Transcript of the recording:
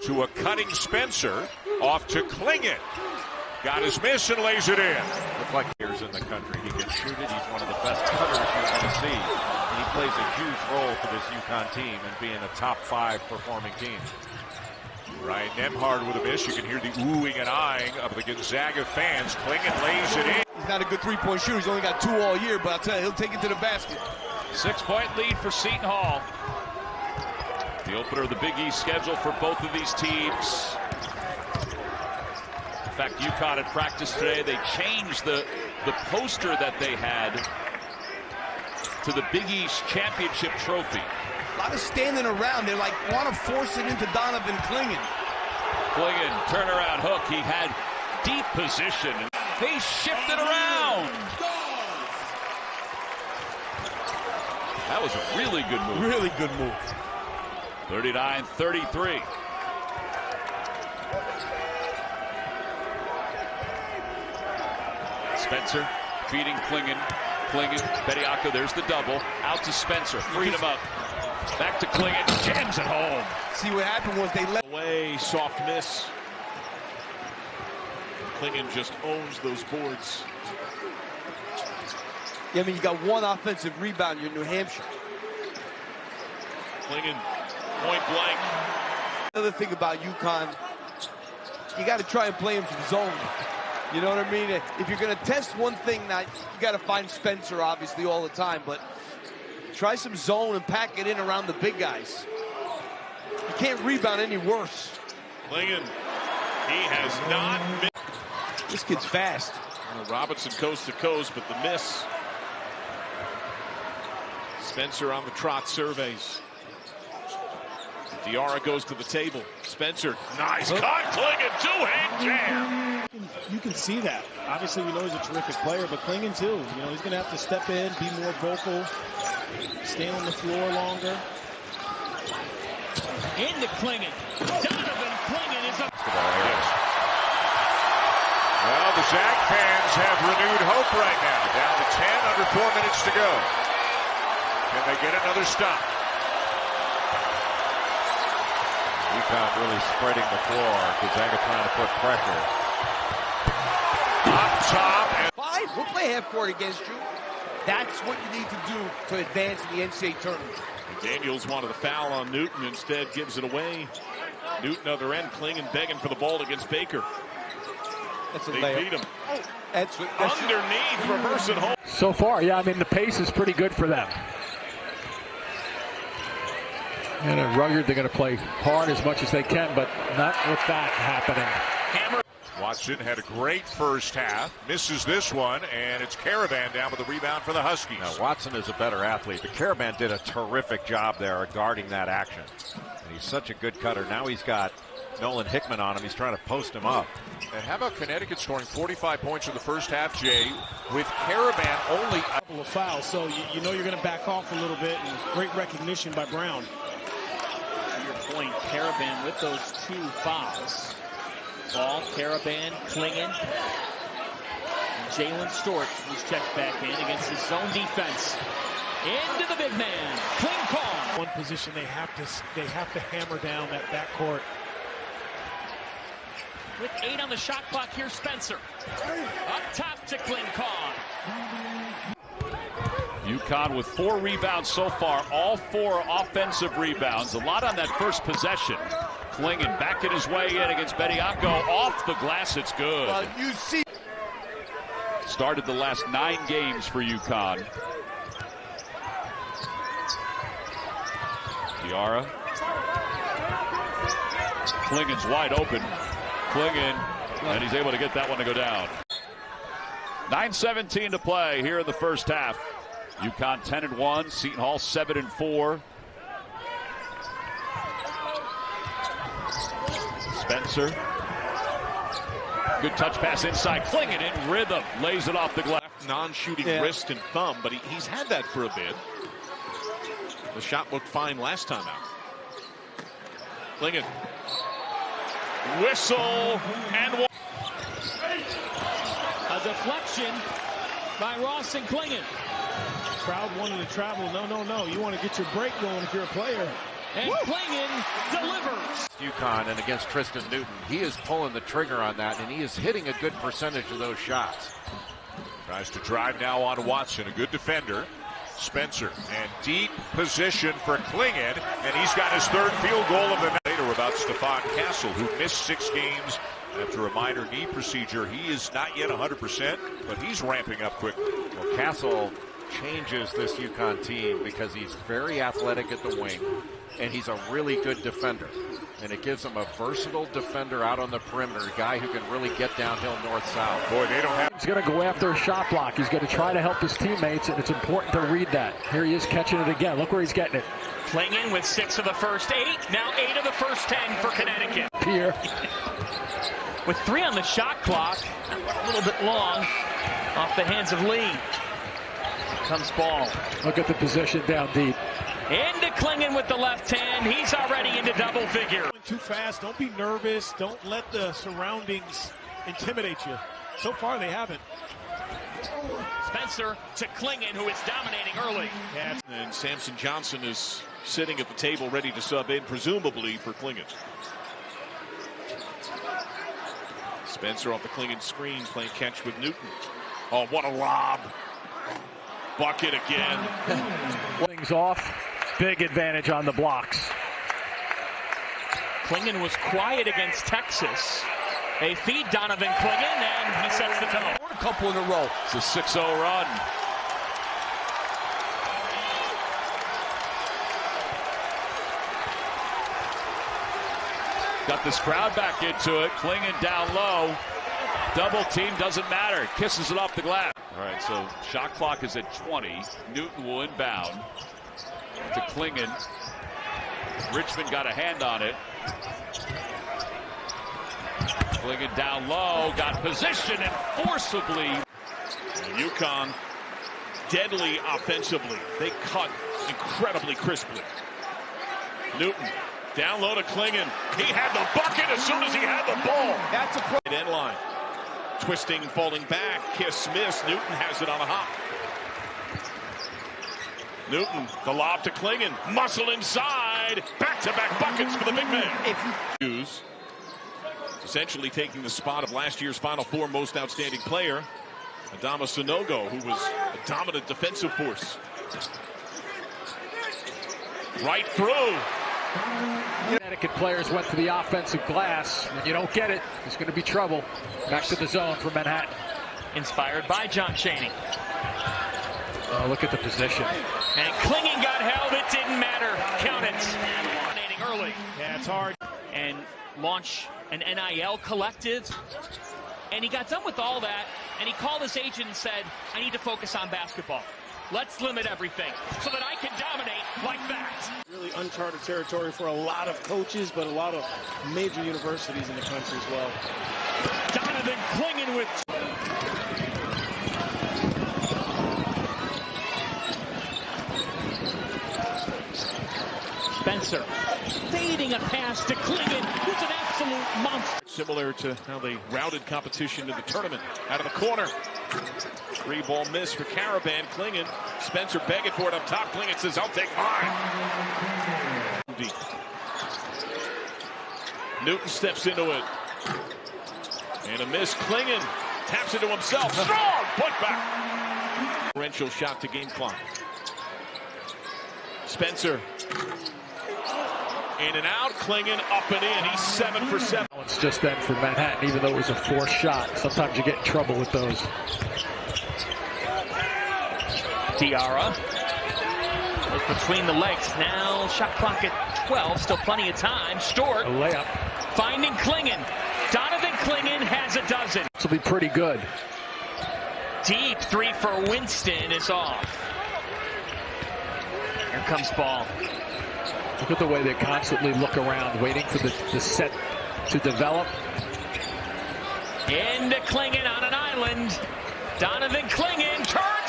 to a cutting Spencer. Off to Clingan. Got his miss and lays it in. Look like players in the country. He can shoot it. He's one of the best cutters you're going to see. And he plays a huge role for this UConn team and being a top 5 performing team. Ryan Nembhard with a miss. You can hear the oohing and eyeing of the Gonzaga fans. Clingan lays it in. He's not a good three-point shooter. He's only got 2 all year, but I'll tell you, he'll take it to the basket. 6-point lead for Seton Hall. The opener of the Big East schedule for both of these teams. In fact, UConn at practice today, they changed the poster that they had to the Big East championship trophy. A lot of standing around. They want to force it into Donovan Clingan. Clingan, turnaround hook. He had deep position. They shifted around. That was a really good move. Really good move. 39-33. Spencer feeding Clingan. Bediako, there's the double. Out to Spencer. Freed him up. Back to Clingan. Jams it home. See, what happened was they let away. Soft miss. Clingan just owns those boards. Yeah, I mean, you got 1 offensive rebound. You're New Hampshire. Clingan, point blank. Another thing about UConn, you got to try and play him from zone. You know what I mean? If you're going to test one thing, now you got to find Spencer, obviously, all the time. But try some zone and pack it in around the big guys. You can't rebound any worse. Clingan, he has not missed. This kid's fast. Robinson coast to coast, but the miss. Spencer on the trot surveys. Diarra goes to the table. Spencer, nice cut. Clingan, 2-hand jam. You can see that. Obviously, we know he's a terrific player, but Clingan too. You know, he's going to have to step in, be more vocal, stay on the floor longer. Into Clingan. Donovan Clingan is up. Well, the Zag fans have renewed hope right now. Down to 10, under 4 minutes to go. Can they get another stop? UConn really spreading the floor. Gonzaga trying to put pressure. Up top. And 5. We'll play half court against you. That's what you need to do to advance in the NCAA tournament. Daniels wanted a foul on Newton. Instead, gives it away. Newton other end. Clingan begging for the ball against Baker. That's a They layup. beat him. That's Underneath, reverse it home. So far, yeah, I mean, the pace is pretty good for them. And at Rugged, they're going to play hard as much as they can, but not with that happening. Hammer. Watson had a great first half. Misses this one, and it's Caravan down with the rebound for the Huskies. Now, Watson is a better athlete, but Caravan did a terrific job there guarding that action. And he's such a good cutter. Now he's got Nolan Hickman on him. He's trying to post him up. And how about Connecticut scoring 45 points in the first half, Jay, with Caravan only A couple of fouls, so you know you're going to back off a little bit, and great recognition by Brown. To your point, Caravan with those 2 fouls. Ball, Caravan, Clingan. And Jalen Stewart was checked back in against his zone defense. Into the big man, clean call. One position they have to hammer down that backcourt. With 8 on the shot clock, here's Spencer. Up top to Clingan. UConn with 4 rebounds so far, all 4 offensive rebounds. A lot on that first possession. Clingan backing his way in against Bediako. Off the glass, it's good. Well, you see. Started the last 9 games for UConn. Diarra. Clingan's wide open. Clingan, and he's able to get that one to go down. 9:17 to play here in the first half. UConn 10-1, Seton Hall 7-4. Spencer. Good touch pass inside. Clingan in rhythm. Lays it off the glass. non-shooting wrist and thumb, but he's had that for a bit. The shot looked fine last time out. Clingan. Whistle and one. A deflection by Ross and Clingan. Crowd wanted to travel. No. You want to get your break going if you're a player. And Clingan delivers. UConn and against Tristan Newton, he is pulling the trigger on that, and he is hitting a good percentage of those shots. Tries to drive now on Watson, a good defender. Spencer, and deep position for Clingan, and he's got his third field goal of the night. Later about Stephon Castle, who missed 6 games after a minor knee procedure. He is not yet 100%, but he's ramping up quickly. Well, Castle changes this UConn team because he's very athletic at the wing, and he's a really good defender. And it gives him a versatile defender out on the perimeter, a guy who can really get downhill north-south. Boy, they don't have... He's going to go after a shot block. He's going to try to help his teammates, and it's important to read that. Here he is catching it again. Look where he's getting it. Clingan with 6 of the first 8. Now 8 of the first 10 for Connecticut. Here. With 3 on the shot clock. A little bit long. Off the hands of Lee. Comes Ball. Look at the position down deep. Into Clingan with the left hand. He's already into double figure. Too fast. Don't be nervous. Don't let the surroundings intimidate you. So far, they haven't. Spencer to Clingan, who is dominating early. And Samson Johnson is sitting at the table ready to sub in, presumably for Clingan. Spencer off the Clingan screen, playing catch with Newton. Oh, what a lob. Bucket again. Things off. Big advantage on the blocks. Clingan was quiet against Texas. They feed Donovan Clingan, and he sets the tone. A couple in a row. It's a 6-0 run. Got this crowd back into it. Clingan down low. Double team doesn't matter. Kisses it off the glass. All right, so shot clock is at 20. Newton will inbound to Clingan. Richmond got a hand on it. Clingan down low, got position and forcibly. UConn deadly offensively. They cut incredibly crisply. Newton down low to Clingan. He had the bucket as soon as he had the ball. That's a pro. End line. Twisting, falling back. Kiss, miss. Newton has it on a hop. Newton, the lob to Clingan. Muscle inside. Back-to-back buckets for the big man. Essentially taking the spot of last year's Final Four most outstanding player, Adama Sanogo, who was a dominant defensive force. Right through. Connecticut players went to the offensive glass. When you don't get it, there's going to be trouble. Back to the zone for Manhattan. Inspired by John Chaney. Oh, look at the position. And Clingan got held. It didn't matter. Count it. Dominating early. Yeah, it's hard. And launch an NIL collective. And he got done with all that, and he called his agent and said, I need to focus on basketball. Let's limit everything so that I can dominate like that. Really uncharted territory for a lot of coaches, but a lot of major universities in the country as well. Donovan Clingan with... Spencer fading a pass to Clingan, who's an absolute monster. Similar to how they routed competition in the tournament. Out of the corner. 3-ball miss for Caravan. Clingan. Spencer begging for it up top. Clingan says, I'll take mine. Deep. Newton steps into it. And a miss. Clingan taps into himself. Strong put back. Differential shot to game clock. Spencer. In and out, Clingan up and in. He's 7 for 7. It's just then for Manhattan, even though it was a forced shot. Sometimes you get in trouble with those. Diarra. Between the legs. Now shot clock at 12. Still plenty of time. Stewart. A layup. Finding Clingan. Donovan Clingan has a dozen. This will be pretty good. Deep 3 for Winston is off. Here comes Ball. Look at the way they constantly look around, waiting for the set to develop. Into Clingan on an island. Donovan Clingan turns